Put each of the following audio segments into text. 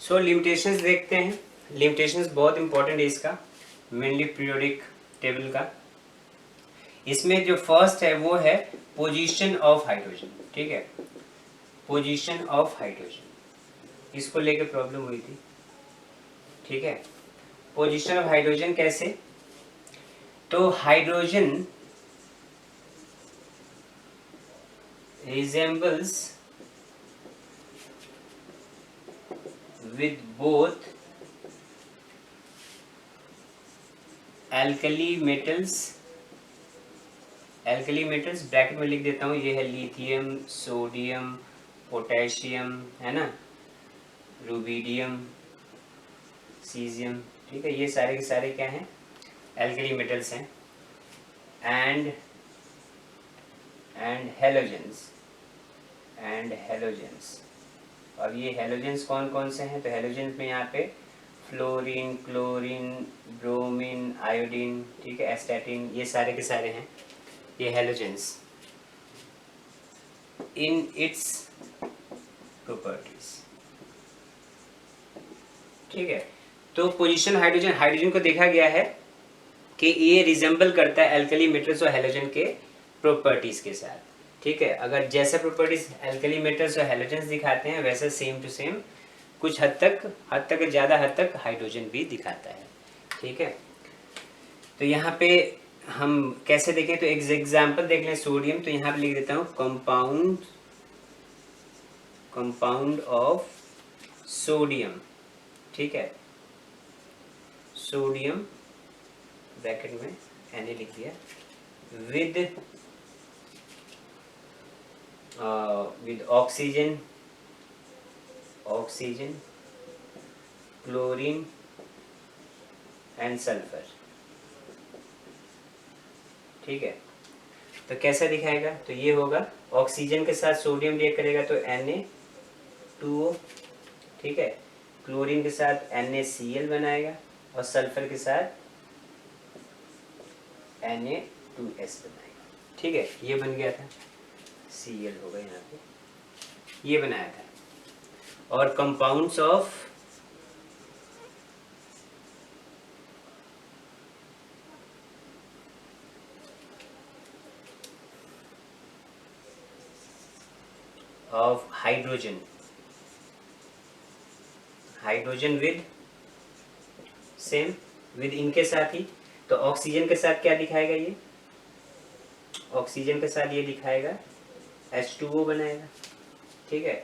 सो limitations देखते हैं। Limitations बहुत इंपॉर्टेंट है इसका, मेनली पीरियोडिक टेबल का। इसमें जो फर्स्ट है वो है पोजीशन ऑफ हाइड्रोजन। ठीक है, पोजीशन ऑफ हाइड्रोजन, इसको लेके प्रॉब्लम हुई थी। ठीक है, पोजीशन ऑफ हाइड्रोजन कैसे, तो hydrogen resembles with both alkali metals bracket में लिख देता हूँ, ये है लिथियम, सोडियम, पोटेशियम, है ना, रुबिडियम, सीजियम। ठीक है, ये सारे के सारे क्या हैं, एल्कली मेटल्स हैं। And halogens. अब ये हेलोजेंस कौन कौन से हैं, तो हेलोजेंस में यहाँ पे फ्लोरीन, क्लोरीन, ब्रोमीन, आयोडीन, ठीक है, एस्टैटिन, ये सारे के सारे हैं ये हेलोजेंस इन इट्स प्रॉपर्टीज। ठीक है, तो पोजीशन हाइड्रोजन को देखा गया है कि ये रिजेंबल करता है एल्कली मेटल्स और हेलोजन के प्रॉपर्टीज के साथ। ठीक है, अगर जैसे प्रॉपर्टीज एल्कली मेटल्स और हेलोजेंस दिखाते हैं वैसे सेम टू सेम कुछ हद तक ज़्यादा हद तक हाइड्रोजन भी दिखाता है। ठीक है, तो यहाँ पे हम कैसे देखें, तो एक एग्जाम्पल देख लें, सोडियम, तो यहाँ पे लिख देता हूँ कंपाउंड ऑफ सोडियम। ठीक है, सोडियम ब्रैकेट में Na लिख दिया, with oxygen, chlorine and sulphur. ठीक है, तो कैसा दिखाएगा, तो ये होगा ऑक्सीजन के साथ सोडियम रिएक्ट करेगा तो Na2O। ठीक है, क्लोरीन के साथ NaCl बनाएगा और सल्फर के साथ Na2S बनाएगा। ठीक है, ये बन गया था, Cl होगा यहाँ पे, ये बनाया था। और compounds of hydrogen with same, with इनके साथ ही, तो ऑक्सीजन के साथ क्या दिखाएगा, ये ऑक्सीजन के साथ ये दिखाएगा H2O बनाएगा। ठीक है,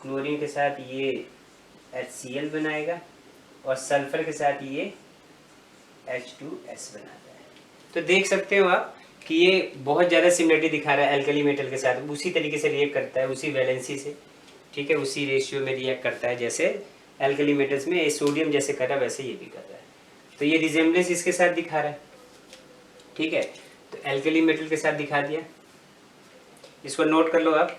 क्लोरीन के साथ ये HCl बनाएगा और सल्फर के साथ ये H2S बनाता है। तो देख सकते हो आप कि ये बहुत ज़्यादा सिमिलरिटी दिखा रहा है एल्कली मेटल के साथ, उसी तरीके से रिएक्ट करता है, उसी वैलेंसी से। ठीक है, उसी रेशियो में रिएक्ट करता है जैसे एल्कली मेटल्स में सोडियम जैसे कर रहा है वैसे ये भी कर रहा है। तो ये रिजेम्बलेंस इसके साथ दिखा रहा है। ठीक है, तो एल्कली मेटल के साथ दिखा दिया, इसको नोट कर लो आप।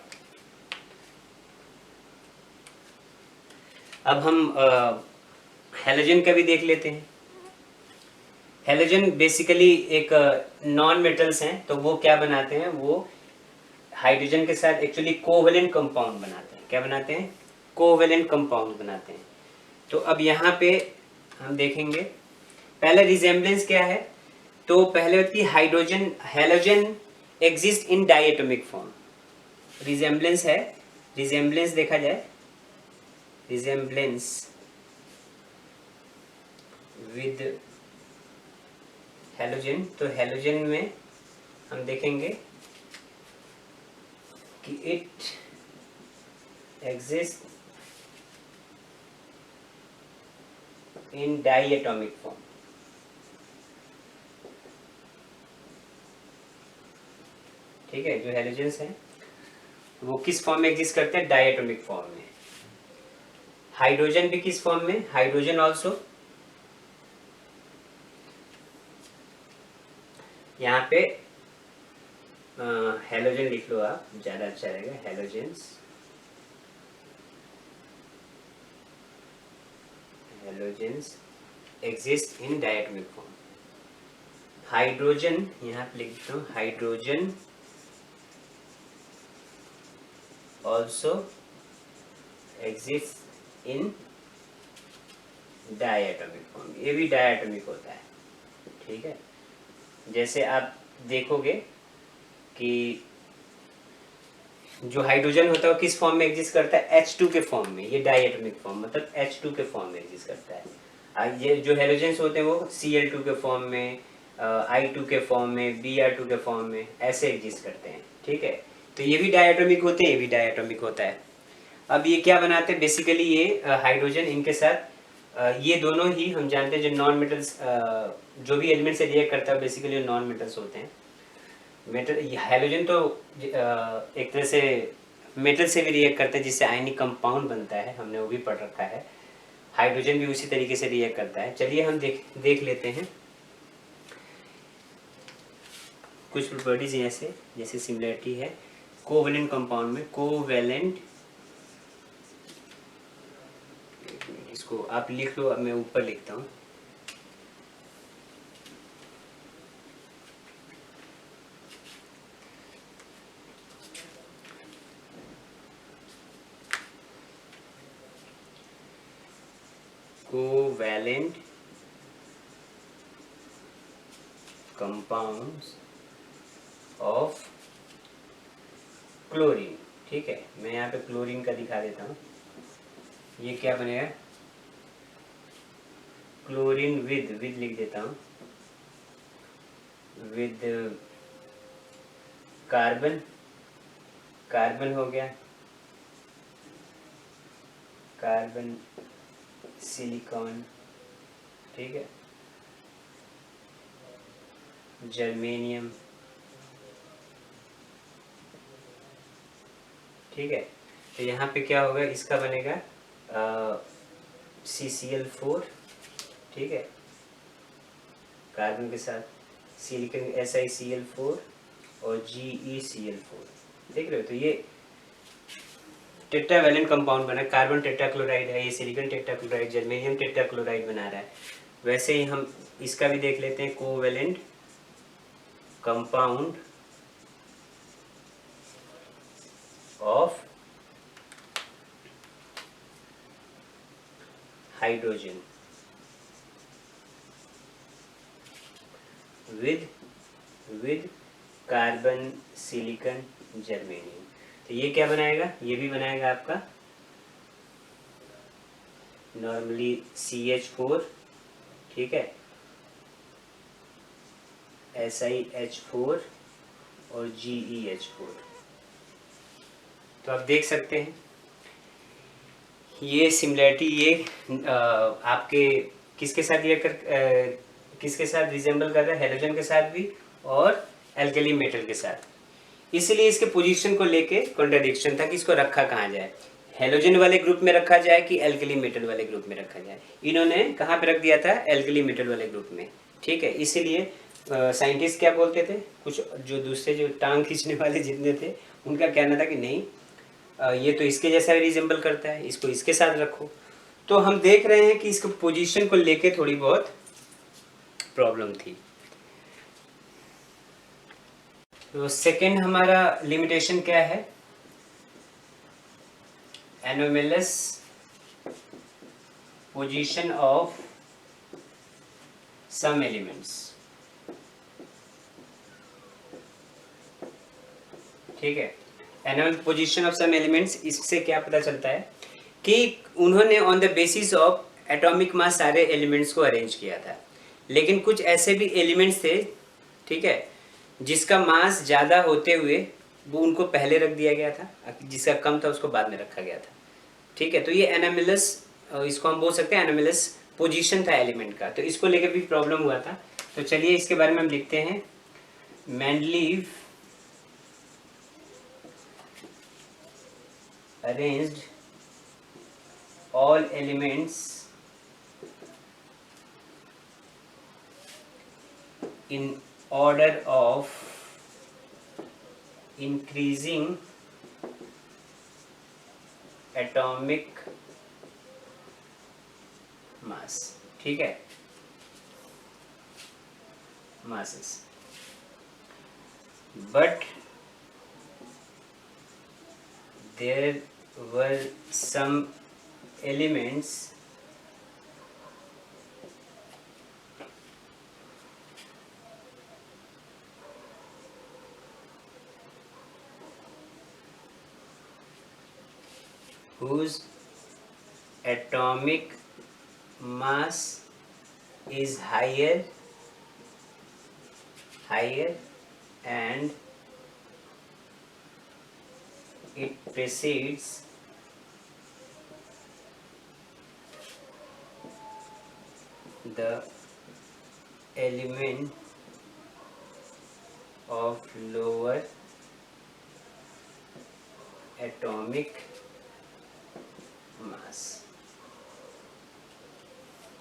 अब हम हेलोजन का भी देख लेते हैं। हेलोजन बेसिकली एक नॉन मेटल्स हैं, तो वो क्या बनाते हैं, वो हाइड्रोजन के साथ एक्चुअली कोवेलेंट कंपाउंड बनाते हैं। क्या बनाते हैं, कोवेलेंट कंपाउंड बनाते हैं। तो अब यहाँ पे हम देखेंगे पहले रिजेम्बलेंस क्या है, तो पहले होती है hydrogen, halogen exist in diatomic form. Resemblance है, रिजेम्बलेंस देखा जाए, रिजेम्बलेंस विद हेलोजन, तो हेलोजन में हम देखेंगे कि it exist in diatomic form. ठीक है, जो हेलोजेंस हैं वो किस फॉर्म में एग्जिस्ट करते हैं, डायटोमिक फॉर्म में। हाइड्रोजन भी किस फॉर्म में, हाइड्रोजन ऑल्सो, यहाँ पे हेलोजन लिख लो आप, ज्यादा अच्छा रहेगा, halogens exist in diatomic form. Hydrogen यहाँ पे लिख देता हूँ, hydrogen also exist in diatomic form, ये भी डायटोमिक होता है। ठीक है, जैसे आप देखोगे कि जो हाइड्रोजन होता है वो किस फॉर्म में एग्जिस्ट करता है, H2 के फॉर्म में। ये डायटोमिक फॉर्म मतलब H2 के फॉर्म में एग्जिस्ट करता है। ये जो हेलोजेंस होते हैं वो Cl2 के फॉर्म में, I2 के फॉर्म में, Br2 के फॉर्म में ऐसे एग्जिस्ट करते हैं। ठीक है, तो ये भी डायटोमिक होते हैं, ये भी डायटोमिक होता है। अब ये क्या बनाते हैं बेसिकली, ये हाइड्रोजन इनके साथ ये दोनों ही हम जानते हैं जो नॉन मेटल्स, जो भी एलिमेंट से रिएक्ट करता है बेसिकली नॉन मेटल्स होते हैं। मेटल, हाइड्रोजन तो एक तरह से मेटल से भी रिएक्ट करता है जिससे आयनिक कंपाउंड बनता है, हमने वो भी पढ़ रखा है। हाइड्रोजन भी उसी तरीके से रिएक्ट करता है। चलिए हम देख लेते हैं कुछ प्रॉपर्टीज ऐसे, जैसे सिमिलरिटी है कोवेलेंट कंपाउंड में। कोवेलेंट, इसको आप लिख लो, अब मैं ऊपर लिखता हूँ। Covalent compounds of chlorine. ठीक है, मैं यहाँ पे क्लोरीन का दिखा देता हूँ। ये क्या बनेगा, क्लोरीन विद लिख देता हूँ, विद कार्बन, कार्बन हो गया, कार्बन सिलिकॉन, ठीक है, जर्मेनियम, ठीक है। तो यहाँ पे क्या होगा, इसका बनेगा CCl4, ठीक है, कार्बन के साथ सिलिकॉन SiCl4 और GeCl4, देख रहे हो। तो ये टेट्रावैलेंट कंपाउंड बना, कार्बन टेट्राक्लोराइड है, ये सिलिकॉन टेट्राक्लोराइड, जर्मेनियम टेट्राक्लोराइड बना रहा है। वैसे ही हम इसका भी देख लेते हैं, covalent compound of hydrogen with carbon silicon germanium. तो ये क्या बनाएगा, ये भी बनाएगा आपका नॉर्मली CH4, ठीक है, SiH4 और GeH4। तो आप देख सकते हैं ये सिमिलरिटी, ये आपके किसके साथ किसके साथ रिजेंबल कर रहा है, हेलोजन के साथ भी और एल्कली मेटल के साथ। इसलिए इसके पोजीशन को लेके कॉन्ट्राडिक्शन था कि इसको रखा कहाँ जाए, हेलोजन वाले ग्रुप में रखा जाए कि एल्कली मेटल वाले ग्रुप में रखा जाए। इन्होंने कहाँ पे रख दिया था, एल्कली मेटल वाले ग्रुप में। ठीक है, इसीलिए साइंटिस्ट क्या बोलते थे, कुछ जो दूसरे जो टांग खींचने वाले जितने थे उनका कहना था कि नहीं, ये तो इसके जैसा रिजेंबल करता है, इसको इसके साथ रखो। तो हम देख रहे हैं कि इसको पोजीशन को लेके थोड़ी बहुत प्रॉब्लम थी। तो सेकंड हमारा लिमिटेशन क्या है, anomalous position of some elements. ठीक है, anomalous position of some elements, इससे क्या पता चलता है कि उन्होंने on the basis of atomic mass सारे एलिमेंट्स को अरेंज किया था, लेकिन कुछ ऐसे भी एलिमेंट्स थे, ठीक है, जिसका मास ज़्यादा होते हुए वो उनको पहले रख दिया गया था, जिसका कम था उसको बाद में रखा गया था। ठीक है, तो ये एनोमलस, इसको हम बोल सकते हैं एनोमलस पोजीशन था एलिमेंट का, तो इसको लेकर भी प्रॉब्लम हुआ था। तो चलिए इसके बारे में हम लिखते हैं, Mendeleev arranged all elements in order of increasing atomic mass। ठीक है, masses, but there were some elements whose atomic mass is higher and it precedes the element of lower atomic mass।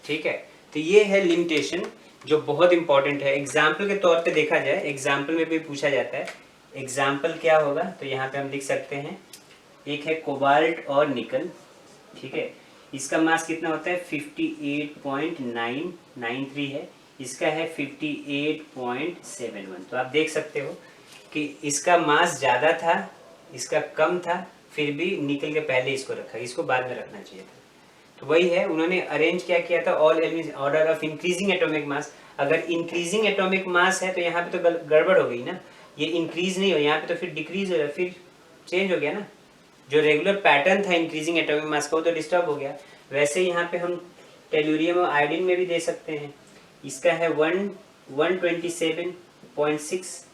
ठीक है, तो ये है लिमिटेशन जो बहुत important है। एग्जाम्पल के तौर पे देखा जाए, एग्जाम्पल में भी पूछा जाता है। एग्जाम्पल क्या होगा, तो यहाँ पे हम लिख सकते हैं, एक है कोबाल्ट और निकल। ठीक है, इसका मास कितना होता है 58.993 है, इसका है 58.71। तो आप देख सकते हो कि इसका मास ज़्यादा था, इसका कम था, फिर भी निकल के पहले इसको रखा, इसको बाद में रखना चाहिए था। तो वही है, उन्होंने अरेंज क्या किया था, all elements order of increasing atomic mass. अगर इंक्रीजिंग एटॉमिक मास है तो यहाँ पे तो गड़बड़ हो गई ना, ये इंक्रीज नहीं हो, यहाँ पे तो फिर डिक्रीज हो रहा है, फिर चेंज हो गया ना। जो रेगुलर पैटर्न था इंक्रीजिंग एटॉमिक मास का वो तो डिस्टर्ब हो गया। वैसे यहाँ पे हम टेलुरियम और आयोडीन में भी दे सकते हैं, इसका है 127.6,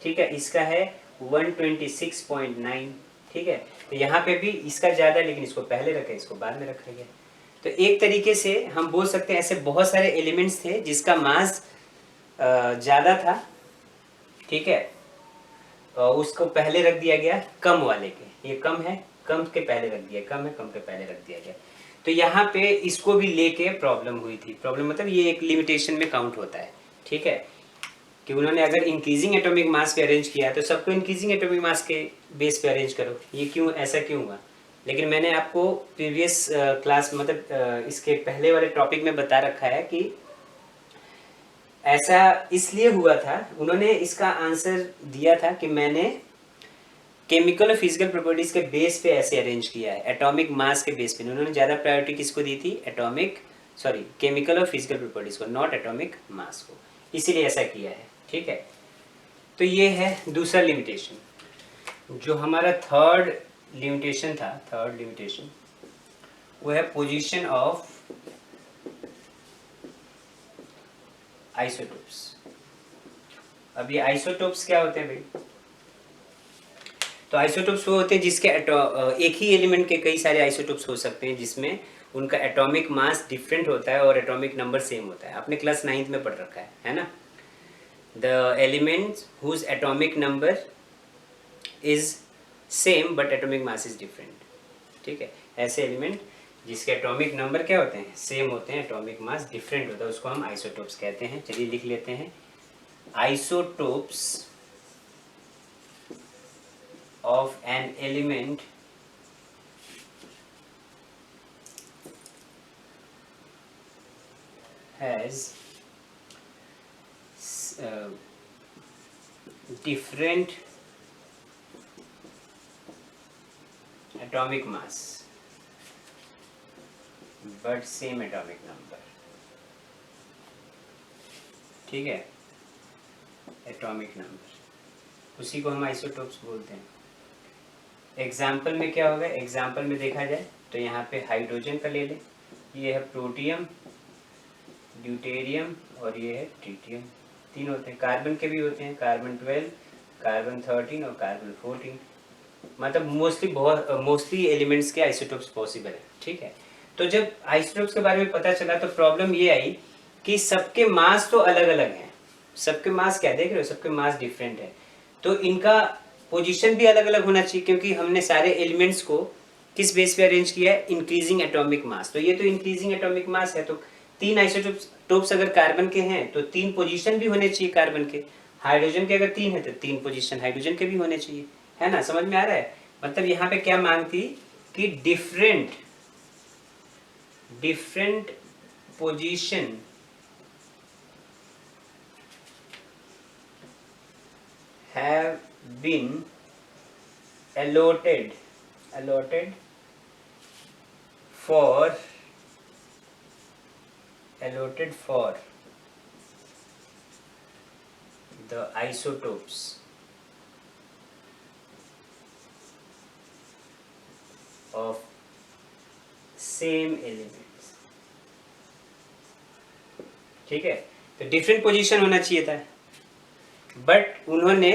ठीक है, इसका है 126.9, ठीक है। तो यहाँ पे भी इसका ज़्यादा, लेकिन इसको पहले रखा, इसको बाद में रखा गया। तो एक तरीके से हम बोल सकते हैं ऐसे बहुत सारे एलिमेंट्स थे जिसका मास ज़्यादा था, ठीक है, उसको पहले रख दिया गया कम वाले के, ये कम है, कम के पहले रख दिया, कम है, कम के पहले रख दिया गया। तो यहाँ पे इसको भी लेके प्रॉब्लम हुई थी। प्रॉब्लम मतलब ये एक लिमिटेशन में काउंट होता है, ठीक है, कि उन्होंने अगर इंक्रीजिंग एटॉमिक मास पे अरेंज किया तो सबको इंक्रीजिंग एटॉमिक मास के बेस पे अरेंज करो। ये क्यों, ऐसा क्यों हुआ? लेकिन मैंने आपको प्रीवियस क्लास मतलब इसके पहले वाले टॉपिक में बता रखा है कि ऐसा इसलिए हुआ था। उन्होंने इसका आंसर दिया था कि मैंने केमिकल और फिजिकल प्रॉपर्टीज के बेस पे ऐसे अरेंज किया है, एटॉमिक मास के बेस पे। उन्होंने ज़्यादा प्रायोरिटी किसको दी थी, केमिकल और फिजिकल प्रॉपर्टीज को, नॉट एटॉमिक मास को, इसीलिए ऐसा किया है, ठीक है। तो ये है दूसरा लिमिटेशन। जो हमारा थर्ड लिमिटेशन वो है पोजीशन ऑफ आइसोटोप्स। अब ये आइसोटोप्स क्या होते हैं भाई? तो आइसोटोप्स वो होते हैं जिसके एक ही एलिमेंट के कई सारे आइसोटोप्स हो सकते हैं, जिसमें उनका एटॉमिक मास डिफरेंट होता है और एटॉमिक नंबर सेम होता है। आपने क्लास 9th में पढ़ रखा है ना। The elements whose atomic number is same but atomic mass is different, ठीक है। ऐसे एलिमेंट जिसके एटॉमिक नंबर क्या होते हैं, सेम होते हैं, एटॉमिक मास डिफरेंट होता है, उसको हम आइसोटोप्स कहते हैं। चलिए लिख लेते हैं, isotopes of an element has different atomic mass but same atomic number, ठीक है, एटॉमिक नंबर, उसी को हम आइसोटोप्स बोलते हैं। एग्जाम्पल में क्या होगा, एग्जाम्पल में देखा जाए तो यहाँ पे हाइड्रोजन का ले लें, ये है प्रोटियम, ड्यूटेरियम और ये है ट्रिटियम, तीन होते हैं। कार्बन के भी होते हैं, कार्बन 12, कार्बन 13 और कार्बन 14, मतलब मोस्टली एलिमेंट्स के आइसोटोप्स पॉसिबल है, ठीक है। तो जब आइसोटोप्स के बारे में पता चला तो प्रॉब्लम ये आई कि सबके मास तो अलग अलग हैं, सबके मास क्या देख रहे हो, सबके मास डिफरेंट है, तो इनका पोजीशन भी अलग अलग होना चाहिए, क्योंकि हमने सारे एलिमेंट्स को किस बेस पे अरेंज किया है, इंक्रीजिंग एटॉमिक मास। तो ये तो इंक्रीजिंग एटॉमिक मास है, तो तीन आइसोटोप्स अगर कार्बन के हैं तो तीन पोजीशन भी होने चाहिए कार्बन के। हाइड्रोजन के अगर तीन है तो तीन पोजीशन हाइड्रोजन के भी होने चाहिए, है ना। समझ में आ रहा है? मतलब यहाँ पे क्या मांग थी कि different position have been allotted for the isotopes of same elements. ठीक है, तो डिफरेंट पोजीशन होना चाहिए था, बट उन्होंने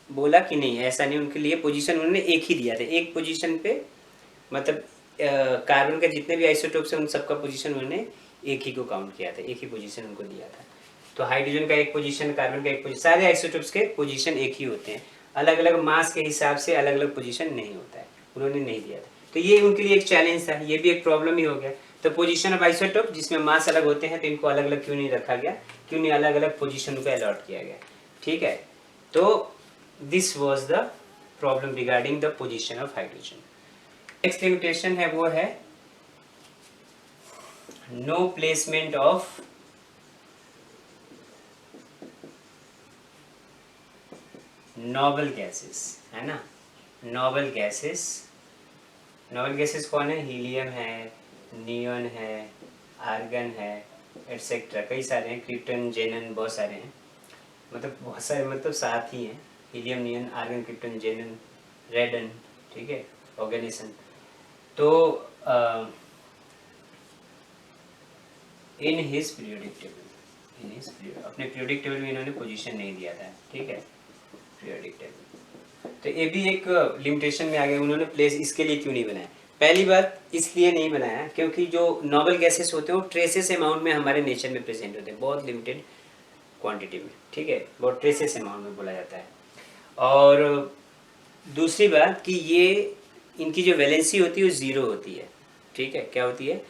बोला कि नहीं, ऐसा नहीं, उनके लिए पोजीशन उन्होंने एक ही दिया था, एक पोजीशन पे, मतलब कार्बन के जितने भी आइसोटोप्स हैं उन सबका पोजीशन उन्होंने एक ही को काउंट किया था, एक ही पोजीशन उनको दिया था। तो हाइड्रोजन का एक पोजीशन, कार्बन का एक पोजीशन, सारे आइसोटोप्स के पोजीशन एक ही होते हैं, अलग अलग मास के हिसाब से अलग अलग पोजीशन नहीं होता है, उन्होंने नहीं दिया था। तो ये उनके लिए एक चैलेंज था, ये भी एक प्रॉब्लम ही हो गया। तो पोजीशन ऑफ आइसोटोप जिसमें मास अलग होते हैं, तो इनको अलग अलग क्यों नहीं रखा गया, क्यों नहीं अलग अलग पोजीशन को अलॉट किया गया। ठीक है, तो this was the problem regarding the position of hydrogen. Next limitation है वो है no placement of noble gases, है ना। नोबल गैसेस, नोबल गैसेस कौन है, हीलियम है, नियॉन है, आर्गन है, एटसेट्रा, कई सारे हैं, क्रिप्टन, जेनन, बहुत सारे हैं, मतलब बहुत सारे, मतलब साथ ही हैं, हीलियम, नियॉन, आर्गन, क्रिप्टन, जेनन, रेडन, ठीक है, ऑर्गेनिसन। तो in his periodic table, in his अपने पीरियोडिक टेबल में इन्होंने पोजीशन नहीं दिया था। ठीक है, पीरियोडिक टेबल, तो ये भी एक लिमिटेशन में आ गया, उन्होंने प्लेस इसके लिए क्यों नहीं बनाया। पहली बात इसलिए नहीं बनाया क्योंकि जो नोबल गैसेस होते हैं वो ट्रेसेस अमाउंट में हमारे नेचर में प्रेजेंट होते हैं, बहुत लिमिटेड क्वांटिटी में। ठीक है, बहुत ट्रेसेस अमाउंट में बोला जाता है। और दूसरी बात कि ये इनकी जो वैलेंसी होती है वो ज़ीरो होती है। ठीक है, क्या होती है,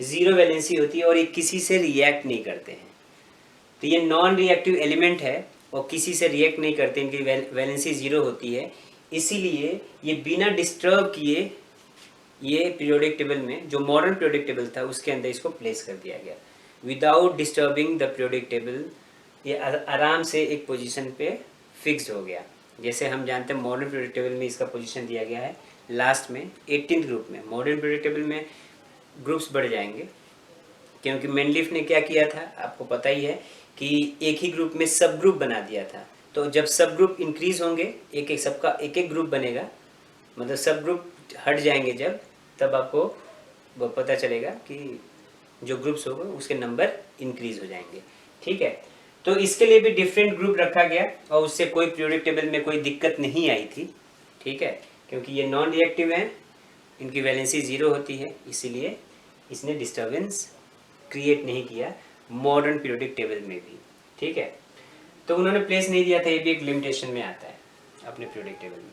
ज़ीरो वैलेंसी होती है, और ये किसी से रिएक्ट नहीं करते हैं। तो ये नॉन रिएक्टिव एलिमेंट है और किसी से रिएक्ट नहीं करते, इनकी वैलेंसी ज़ीरो होती है, इसीलिए ये बिना डिस्टर्ब किए ये पीरियोडिक टेबल में, जो मॉडर्न पीरियोडिक टेबल था उसके अंदर इसको प्लेस कर दिया गया without disturbing the periodic table. ये आराम से एक पोजीशन पे फिक्स्ड हो गया। जैसे हम जानते हैं मॉडर्न पीरियोडिक टेबल में इसका पोजीशन दिया गया है लास्ट में 18th ग्रुप में। मॉडर्न पीरियोडिक टेबल में ग्रुप्स बढ़ जाएंगे क्योंकि मेंडलीफ ने क्या किया था आपको पता ही है कि एक ही ग्रुप में सब ग्रुप बना दिया था। तो जब सब ग्रुप इंक्रीज होंगे, एक एक सबका एक एक ग्रुप बनेगा, मतलब सब ग्रुप हट जाएंगे जब, तब आपको वो पता चलेगा कि जो ग्रुप्स होगा उसके नंबर इंक्रीज हो जाएंगे। ठीक है, तो इसके लिए भी डिफरेंट ग्रुप रखा गया और उससे कोई पीरियोडिक टेबल में कोई दिक्कत नहीं आई थी। ठीक है, क्योंकि ये नॉन रिएक्टिव हैं, इनकी वैलेंसी ज़ीरो होती है, इसीलिए इसने डिस्टर्बेंस क्रिएट नहीं किया मॉडर्न पीरियोडिक टेबल में भी। ठीक है, तो उन्होंने प्लेस नहीं दिया था, ये भी एक लिमिटेशन में आता है अपने पीरियोडिक टेबल में।